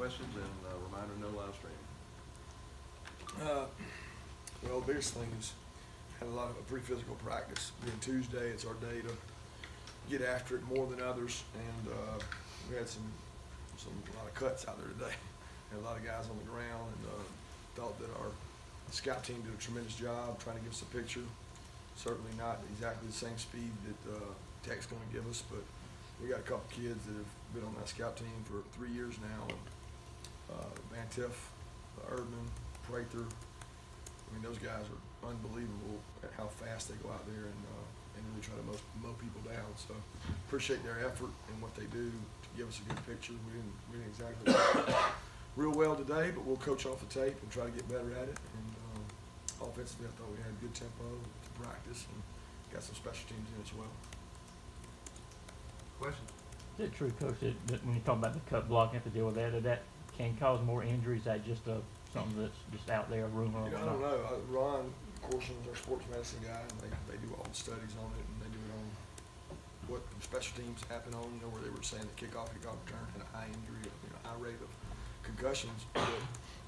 questions, and reminder, no live streaming. Well, the biggest thing is had a lot of a pretty physical practice. Being Tuesday, it's our day to get after it more than others, and we had a lot of cuts out there today. Had a lot of guys on the ground, and thought that our scout team did a tremendous job trying to give us a picture. Certainly not exactly the same speed that Tech's going to give us, but we got a couple kids that have been on that scout team for 3 years now. Van Tiff, Erdman, Prather. I mean, those guys are unbelievable at how fast they go out there and really try to mow people down. So appreciate their effort and what they do to give us a good picture. We didn't exactly real well today, but we'll coach off the tape and try to get better at it. And offensively, I thought we had good tempo to practice and got some special teams in as well. Question? Is it true, Coach, that when you talk about the cut block, you have to deal with that can cause more injuries? That just something that's just out there, a rumor? You know, I don't know. Ron Corson's our sports medicine guy, and they do all the studies on it, and they do it on what special teams happen on, you know, where they were saying that kickoff return had a high injury, high rate of concussions. But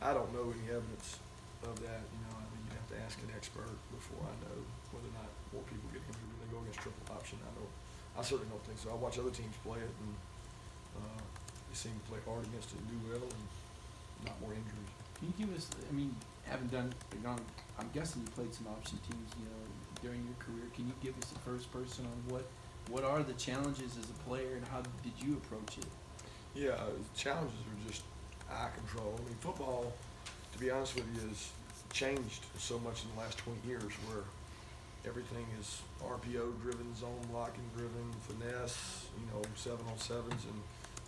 I don't know any evidence of that. You know, I mean, you'd have to ask an expert before I know whether or not more people get injured when they go against triple option. I certainly don't think so. I watch other teams play it, and they seem to play hard against it and do well, and not more injuries. Can you give us, I mean, I'm guessing you played some option teams, you know, during your career. Can you give us a first person on what are the challenges as a player and how did you approach it? Yeah, challenges are just eye control. I mean, football, to be honest with you, has changed so much in the last 20 years where everything is RPO driven, zone blocking driven, finesse, 7-on-7s, and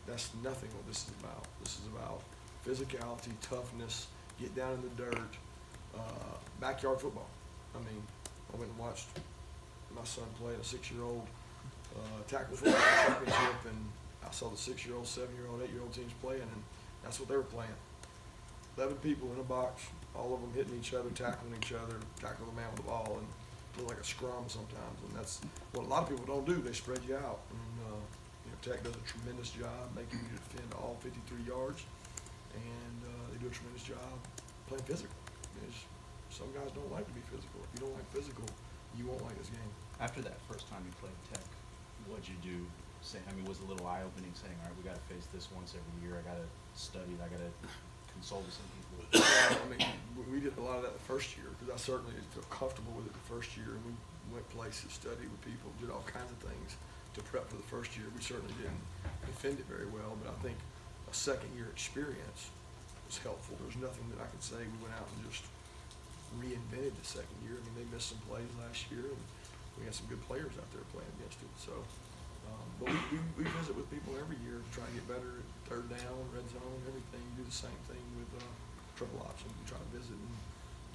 that's nothing what this is about. This is about physicality, toughness, get down in the dirt, backyard football. I mean, I went and watched my son play in a 6-year-old tackle football championship, and I saw the 6-year-old, 7-year-old, 8-year-old teams playing, and that's what they were playing. 11 people in a box, all of them hitting each other, tackling the man with the ball, and it looked like a scrum sometimes. And that's what a lot of people don't do. They spread you out. And Tech does a tremendous job making you defend all 53 yards, and they do a tremendous job playing physical. Some guys don't like to be physical. If you don't like physical, you won't like this game. After that first time you played Tech, what'd you do? Was it a little eye-opening saying, all right, we got to face this once every year. I got to study it. I got to consult with some people. I mean, we did a lot of that the first year because I certainly didn't feel comfortable with it the first year, and we went places, studied with people, did all kinds of things to prep for the first year. We certainly didn't defend it very well, but I think a second-year experience was helpful. There's nothing that I could say we went out and just reinvented the second year. I mean, they missed some plays last year, and we had some good players out there playing against it. So, but we visit with people every year to try to get better at third down, red zone, everything. We do the same thing with triple option. We try to visit and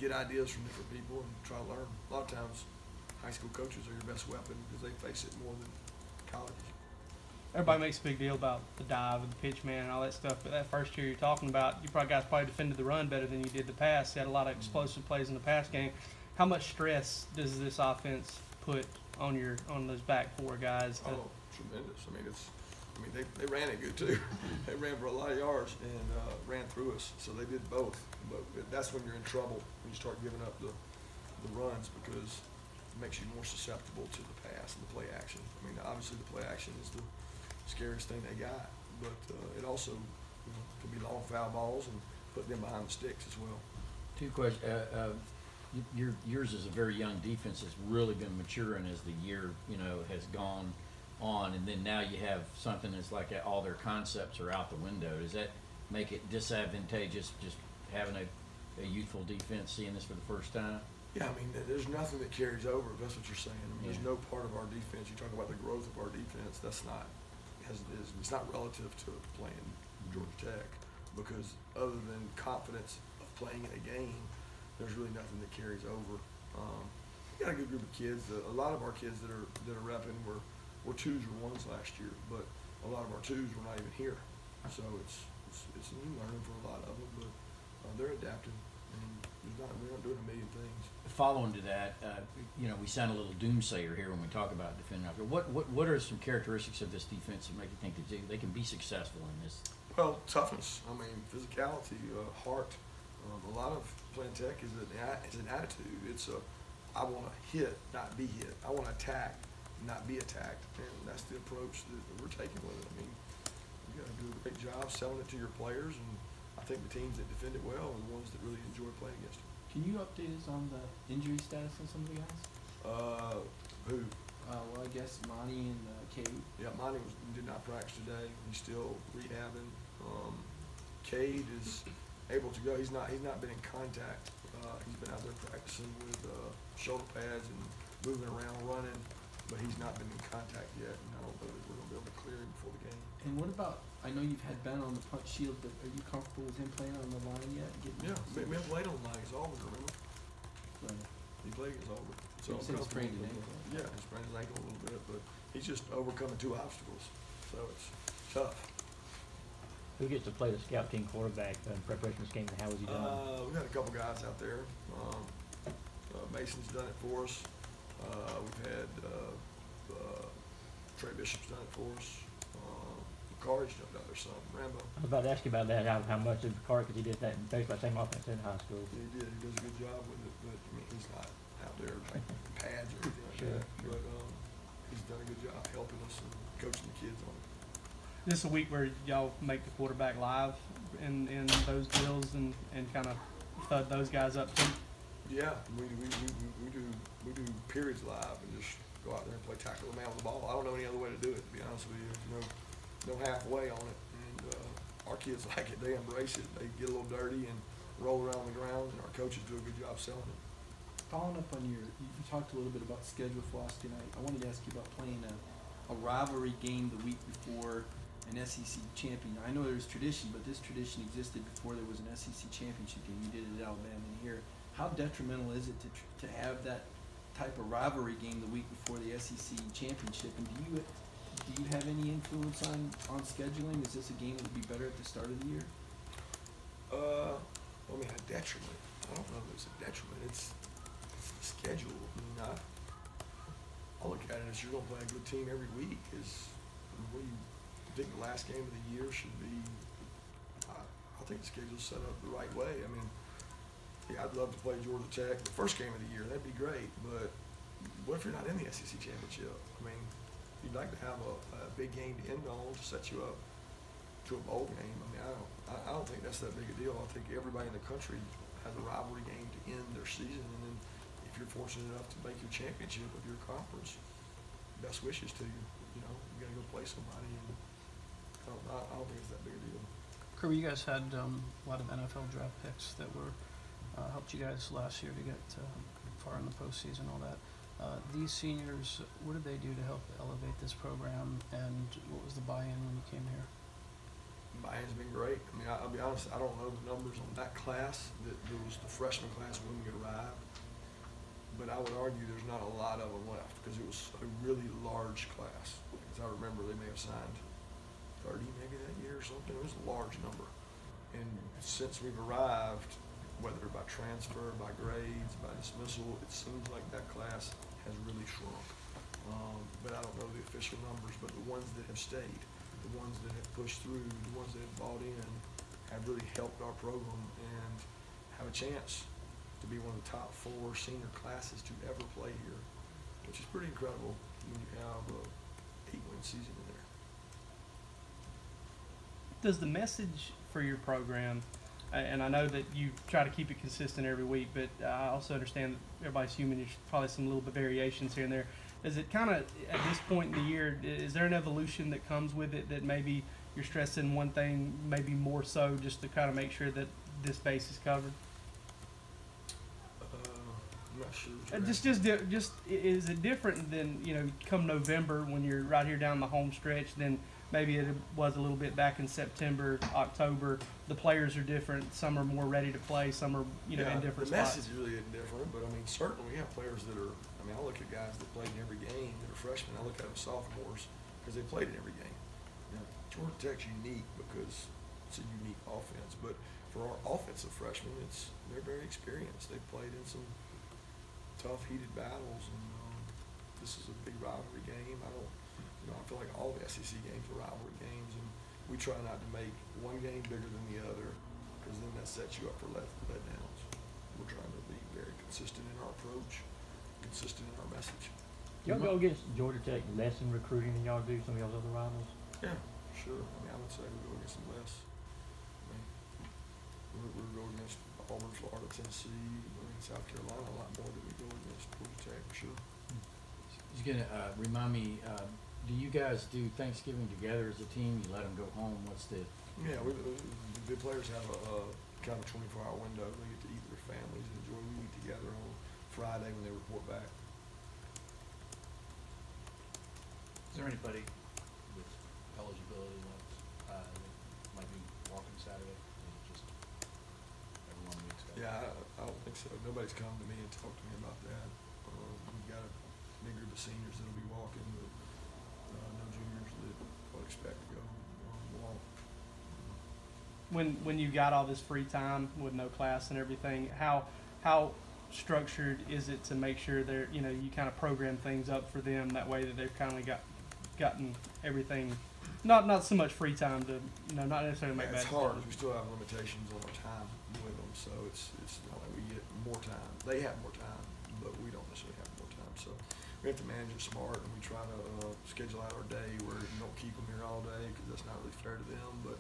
get ideas from different people and try to learn. A lot of times, high school coaches are your best weapon because they face it more than college. Everybody makes a big deal about the dive and the pitch man and all that stuff, but that first year you're talking about, you guys probably defended the run better than you did the pass. You had a lot of explosive plays in the pass game. How much stress does this offense put on those back four guys? Oh, tremendous. I mean, they ran it good too. They ran for a lot of yards and ran through us, so they did both. But that's when you're in trouble, when you start giving up the runs, because it makes you more susceptible to the pass and the play action. I mean, obviously the play action is the scariest thing they got, but it also can be long foul balls and put them behind the sticks as well. Two questions. Yours is a very young defense that's really been maturing as the year has gone on, and then now you have something that's like all their concepts are out the window. Does that make it disadvantageous just having a youthful defense, seeing this for the first time? Yeah, I mean, there's nothing that carries over, if that's what you're saying. I mean, there's no part of our defense. You talk about the growth of our defense, that's not, it's not relative to playing Georgia Tech, because other than confidence of playing in a game, there's really nothing that carries over. We got a good group of kids. A lot of our kids that are repping were 2s or 1s last year, but a lot of our 2s were not even here. So it's new learning for a lot of them, but they're adapting. We're not doing a million things. Following to that, we sound a little doomsayer here when we talk about defending out there. What are some characteristics of this defense that make you think that they can be successful in this Well, toughness. I mean, physicality, heart. A lot of playing tech is an attitude. It's a I want to hit, not be hit. I want to attack, not be attacked. And that's the approach that we're taking with it. I mean, you got to do a great job selling it to your players, and I think the teams that defend it well are the ones that really enjoy playing against it. Can you update us on the injury status of some of the guys? Who? Well, I guess Monty and Cade. Yeah, Monty did not practice today. He's still rehabbing. Cade is able to go. He's not been in contact. He's been out there practicing with shoulder pads and moving around, running, but he's not been in contact yet. And I don't know that we're gonna be able to clear him before the game. And what about? I know you've had Ben on the punch shield, but are you comfortable with him playing on the line yet? Yeah, we haven't played on the line. He's Auburn, remember? Right. He played against Auburn. So you said he sprained an ankle. Yeah, he sprained his ankle a little bit, but he's just overcoming 2 obstacles, so it's tough. Who gets to play the scout team quarterback in preparation for this game, and how is he doing? We've got a couple guys out there. Mason's done it for us. We've had Trey Bishop's done it for us. McCarty's jumped out there some. Rambo. I was about to ask you about that, how much of Carr, because he did that basically the same offense in high school. He did. He does a good job with it, but I mean, he's not out there like pads or anything like Sure, that. sure. But he's done a good job helping us and coaching the kids on it. This is a week where y'all make the quarterback live in those drills and kind of thud those guys up too. Yeah, we do periods live and just go out there and play tackle the man with the ball. I don't know any other way to do it, to be honest with you. No halfway on it. And our kids like it. They embrace it. They get a little dirty and roll around the ground, and our coaches do a good job selling it. Following up on you talked a little bit about schedule for us tonight. I wanted to ask you about playing a rivalry game the week before an SEC champion. I know there's tradition, but this tradition existed before there was an SEC championship game. You did it at Alabama and here. How detrimental is it to have that type of rivalry game the week before the SEC championship? And do you have any influence on scheduling? Is this a game that would be better at the start of the year? I mean, a detriment. I don't know if it's a detriment. It's the schedule. I mean, I look at it as you're going to play a good team every week. What do you think the last game of the year should be? I think the schedule's set up the right way. I mean, yeah, I'd love to play Georgia Tech the first game of the year. That'd be great. But what if you're not in the SEC championship? I mean, you'd like to have a big game to end on to set you up to a bowl game. I mean, I don't think that's that big a deal. I think everybody in the country has a rivalry game to end their season, and then if you're fortunate enough to make your championship of your conference, best wishes to you. You know, you got to go play somebody, and I don't think it's that big a deal. Kirby, you guys had a lot of NFL draft picks that were helped you guys last year to get far in the postseason, all that. These seniors, what did they do to help elevate this program, and what was the buy-in when you came here? Buy-in's been great. I mean, I'll be honest, I don't know the numbers on that class. There was the freshman class when we arrived, but I would argue there's not a lot of them left because it was a really large class. As I remember, they may have signed 30 maybe that year or something. It was a large number. And since we've arrived, whether by transfer, by grades, by dismissal, it seems like that class has really shrunk. But I don't know the official numbers, but the ones that have stayed, the ones that have pushed through, the ones that have bought in, have really helped our program and have a chance to be one of the top 4 senior classes to ever play here, which is pretty incredible when you have a 8-win season in there. Does the message for your program, and I know that you try to keep it consistent every week, but I also understand that everybody's human. There's probably some little bit variations here and there. Is it kind of, at this point in the year, is there an evolution that comes with it that maybe you're stressing one thing, maybe more so, just to kind of make sure that this base is covered? I'm not sure. Just is it different than, you know, come November when you're right here down the home stretch than maybe it was a little bit back in September, October? The players are different. Some are more ready to play. Some are, you know, in different spots. The message really isn't different, but I mean, certainly we have players that are, I mean, I look at guys that played in every game that are freshmen. I look at them sophomores because they played in every game. You know, Georgia Tech's unique because it's a unique offense, but for our offensive freshmen, they're very experienced. They've played in some tough, heated battles, and this is a big rivalry game. I feel like all the SEC games are rivalry games, and we try not to make one game bigger than the other, because then that sets you up for letdowns. We're trying to be very consistent in our approach, consistent in our message. Y'all go against Georgia Tech less in recruiting than y'all do some of y'all's other rivals? Yeah, sure. I mean, I would say we go against them less. I mean, we go against Auburn, Florida, Tennessee, South Carolina a lot more than we go against Georgia Tech, for sure. He's gonna, remind me, do you guys do Thanksgiving together as a team? You let them go home? What's the? Yeah, the players have a kind of 24-hour window. They get to eat with their families and enjoy. We eat together on Friday when they report back. Is there anybody with eligibility left that might be walking Saturday? Or is it just everyone we expect? Yeah, I don't think so. Nobody's come to me and talked to me about that. We've got a big group of seniors that'll be walking, but no juniors that would expect to go walk. When you got all this free time with no class and everything, how structured is it to make sure they're, you know, you kind of program things up for them that way that they've kind of gotten everything, not so much free time to, you know, not necessarily make Yeah, bad it's hard decisions. because we still have limitations on our time with them, so it's not like we get more time. They have more time, but we don't necessarily have more time. So we have to manage it smart, and we try to schedule out our day where you don't keep them here all day because that's not really fair to them. But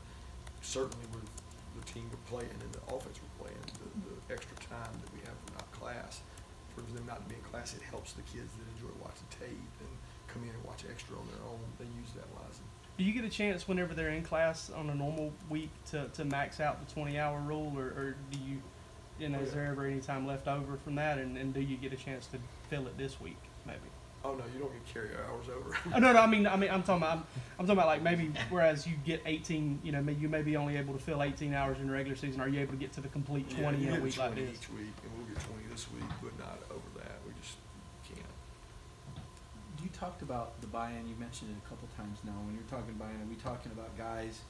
certainly with the team we're playing and the offense we're playing, the extra time that we have for not class, for them not to be in class, it helps the kids that enjoy watching tape and come in and watch extra on their own. They use that wisely. Do you get a chance whenever they're in class on a normal week to max out the 20-hour rule, or do you, Oh, is yeah. there ever any time left over from that, and do you get a chance to fill it this week, maybe? Oh no, you don't get carry hours over. Oh, no, I mean, I'm talking about like maybe whereas you get 18, you know, you may be only able to fill 18 hours in the regular season. Are you able to get to the complete 20 you in a get week like 20 this? each week, and we'll get 20 this week, but not over that. We just can't. You talked about the buy-in. You mentioned it a couple times now. When you're talking buy-in, are we talking about guys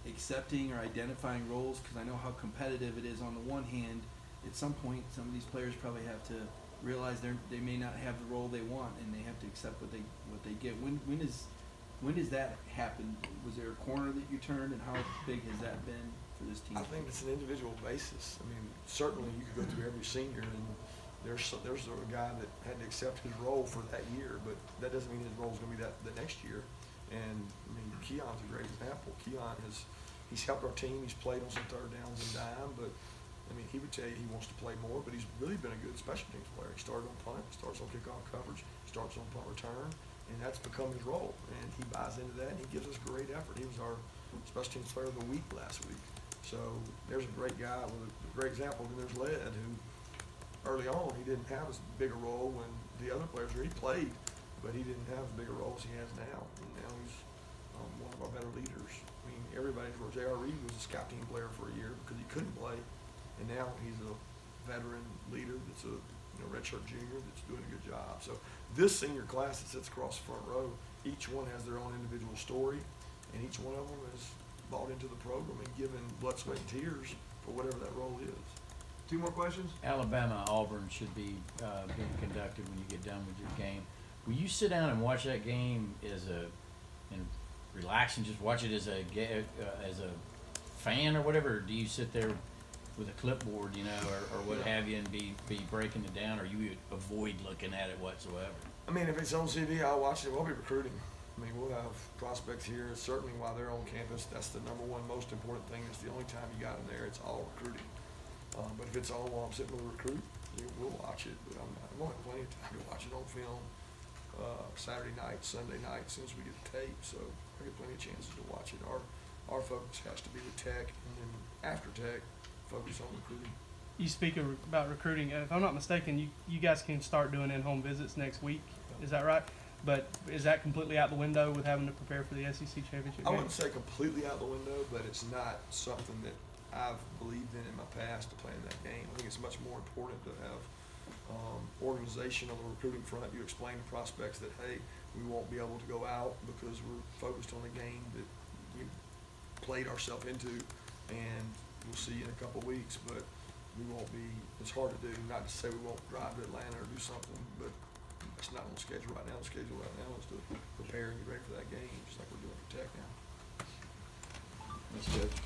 accepting or identifying roles? Because I know how competitive it is. On the one hand, at some point, some of these players probably have to realize they may not have the role they want, and they have to accept what they get. When does that happen? Was there a corner that you turned, and how big has that been for this team? I think it's an individual basis. I mean, certainly you could go through every senior, and there's a guy that had to accept his role for that year, but that doesn't mean his role is going to be that the next year. And I mean, Keon's a great example. He's helped our team. He's played on some third downs and dime, but I mean, he would tell you he wants to play more, but he's really been a good special teams player. He started on punt, starts on kickoff coverage, starts on punt return, and that's become his role. And he buys into that, and he gives us great effort. He was our special teams player of the week last week. So there's a great guy with a great example. And there's Led, who early on he didn't have as big a role when the other players were. He played, but he didn't have as big a role as he has now. And now he's one of our better leaders. I mean, everybody's where J.R. Reed was a scout team player for a year because he couldn't play. And now he's a veteran leader that's a redshirt junior that's doing a good job. So this senior class that sits across the front row, each one has their own individual story, and each one of them is bought into the program and given blood, sweat, and tears for whatever that role is. 2 more questions? Alabama Auburn should be being conducted when you get done with your game. Will you sit down and watch that game and relax and just watch it as a fan or whatever, or do you sit there with a clipboard, or what have you, and be breaking it down, or you would avoid looking at it whatsoever? I mean, if it's on TV, I'll watch it. We'll be recruiting. I mean, we'll have prospects here. Certainly while they're on campus, that's the number one most important thing. It's the only time you got them there. It's all recruiting. But if it's on while I'm sitting with a recruit, we'll watch it. But I'm going to have plenty of time to watch it on film Saturday night, Sunday night, as soon as we get the tape. So I get plenty of chances to watch it. Our focus has to be with Tech, and then after Tech, focus on recruiting. You speak about recruiting. If I'm not mistaken, you guys can start doing in-home visits next week. Is that right? But is that completely out the window with having to prepare for the SEC championship game? I wouldn't say completely out the window, but it's not something that I've believed in my past to play in that game. I think it's much more important to have organization on the recruiting front. You explain to prospects that, hey, we won't be able to go out because we're focused on the game that we played ourselves into, and we'll see you in a couple of weeks, but we won't be, it's hard to do, not to say we won't drive to Atlanta or do something, but it's not on the schedule right now. The schedule right now is to prepare and get ready for that game, just like we're doing for Tech now. Thanks, Judge.